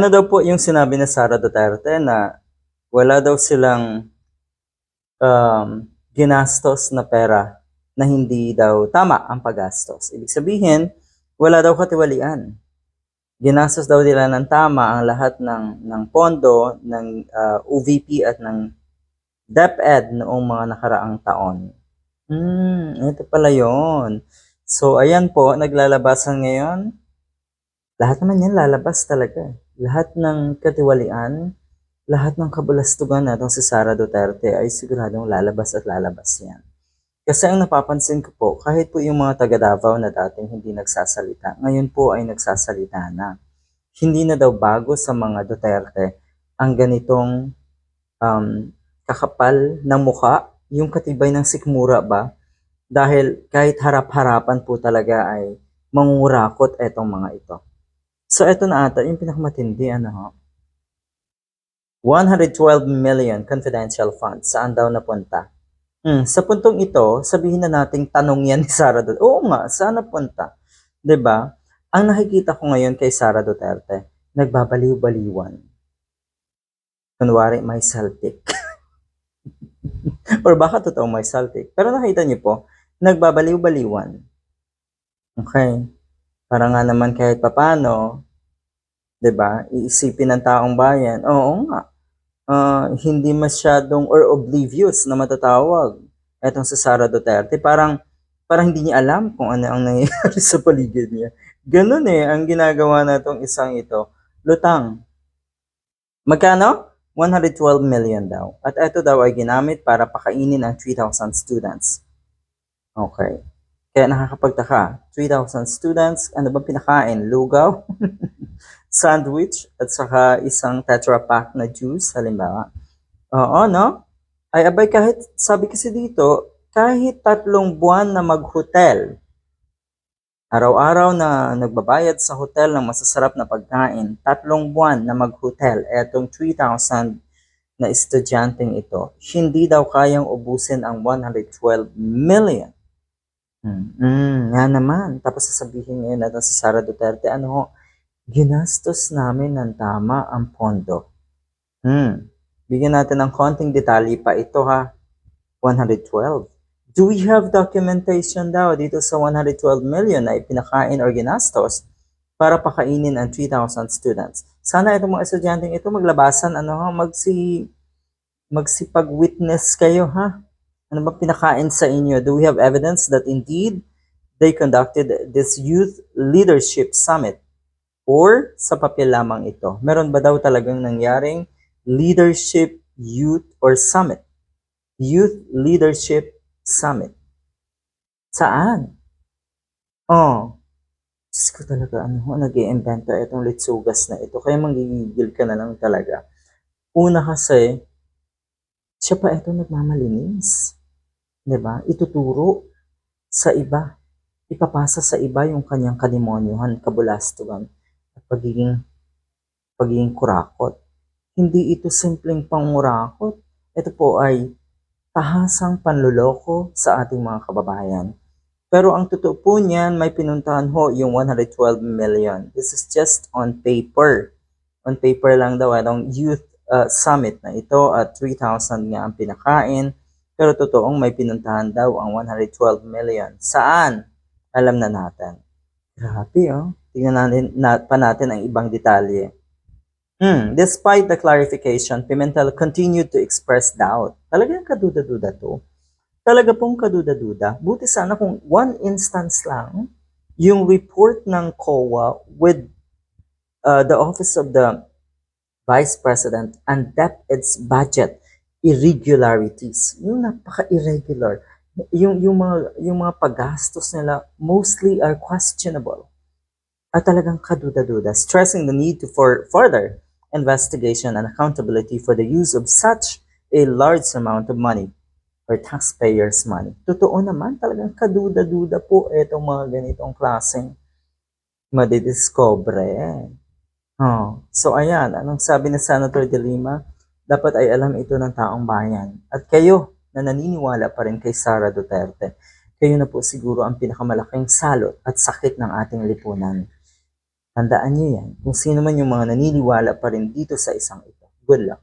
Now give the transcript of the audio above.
Ano daw po yung sinabi ni Sara Duterte na wala daw silang ginastos na pera na hindi daw tama ang paggastos. Ibig sabihin, wala daw katiwalian. Ginastos daw nila ng tama ang lahat ng pondo ng OVP at ng DepEd noong mga nakaraang taon. Ito pala yon. So, ayan po, naglalabasan ngayon. Lahat naman yan lalabas talaga. Lahat ng katiwalian, lahat ng kabulastugan natong si Sara Duterte ay siguradong lalabas at lalabas yan. Kasi ang napapansin ko po, kahit po yung mga taga Davao na dating hindi nagsasalita, ngayon po ay nagsasalita na. Hindi na daw bago sa mga Duterte ang ganitong um, kakapal ng mukha, yung katibay ng sikmura ba? Dahil kahit harap-harapan po talaga ay mangurakot etong mga ito. So eto na ata, yung pinakamatindi, 112 million confidential funds, saan daw napunta? Sa puntong ito, sabihin na nating tanong yan ni Sara Duterte. Oo nga, saan napunta? 'Di ba? Ang nakikita ko ngayon kay Sara Duterte, nagbabaliw-baliwan. Kunwari may saltik. Or baka totoo may saltik. Pero nakita niyo po, nagbabaliw-baliwan. Okay. Para nga naman kahit papano, 'di ba? Iisipin ng taong bayan, oo nga. Hindi masyadong or oblivious na matatawag etong si Sara Duterte. Parang hindi niya alam kung ano ang nangyayari sa paligid niya. Ganun ang ginagawa na itong isang ito. Lutang. Magkano? 112 million daw. At ito daw ay ginamit para pakainin ang 3,000 students. Okay. Kaya nakakapagtaka. 3,000 students, ano ba pinakain? Lugaw? Sandwich? At saka isang Tetra Pak na juice, halimbawa. Oo, no? Ay abay, kahit, sabi kasi dito, kahit 3 buwan na mag-hotel, araw-araw na nagbabayad sa hotel ng masasarap na pagkain, 3 buwan na mag-hotel, etong 3,000 na estudyanteng ito, hindi daw kayang ubusin ang 112 million. Nga naman. Tapos sasabihin ngayon natin si Sara Duterte, ginastos namin ng tama ang pondo. Bigyan natin ng konting detalye pa ito 112. Do we have documentation daw dito sa 112 million na ipinakain or ginastos para pakainin ang 3,000 students? Sana itong mga estudyanteng ito maglabasan, magsipag-witness kayo Ano ba pinakain sa inyo? Do we have evidence that indeed they conducted this youth leadership summit? Or sa papel lamang ito? Meron ba daw talagang nangyaring leadership youth or summit? Youth leadership summit. Saan? Diyos ko talaga, nag-i-invento itong litsugas na ito. Kaya manggigigil ka na lang talaga. Una kasi, siya pa ito nagmamalinis. 'Di ba? Ituturo sa iba. Ipapasa sa iba yung kanyang kademonyuhan, kabulastugan, at pagiging kurakot. Hindi ito simpleng pangurakot. Ito po ay tahasang panluloko sa ating mga kababayan. Pero ang totoo po niyan, may pinuntahan yung 112 million. This is just on paper. On paper lang daw, itong youth summit na ito at 3,000 nga ang pinakain. Pero totoong may pinuntahan daw ang 112 million. Saan? Alam na natin. Grabe Tingnan natin ang ibang detalye. Despite the clarification, Pimentel continued to express doubt. Talagang kaduda-duda to. Talaga pong kaduda-duda. Buti sana kung one instance lang, yung report ng COA with the Office of the Vice President and DepEd's budget irregularities. Yung napaka-irregular. Yung mga paggastos nila mostly are questionable. At talagang kaduda-duda, stressing the need for further investigation and accountability for the use of such a large amount of money or taxpayers' money. Totoo naman, talagang kaduda-duda po itong mga ganitong klaseng madidiscover. So ayan, anong sabi ni Senator De Lima? Dapat ay alam ito ng taong bayan. At kayo na naniniwala pa rin kay Sara Duterte, kayo na po siguro ang pinakamalaking salot at sakit ng ating lipunan. Tandaan niyo yan, kung sino man yung mga naniniwala pa rin dito sa isang ito. Good luck.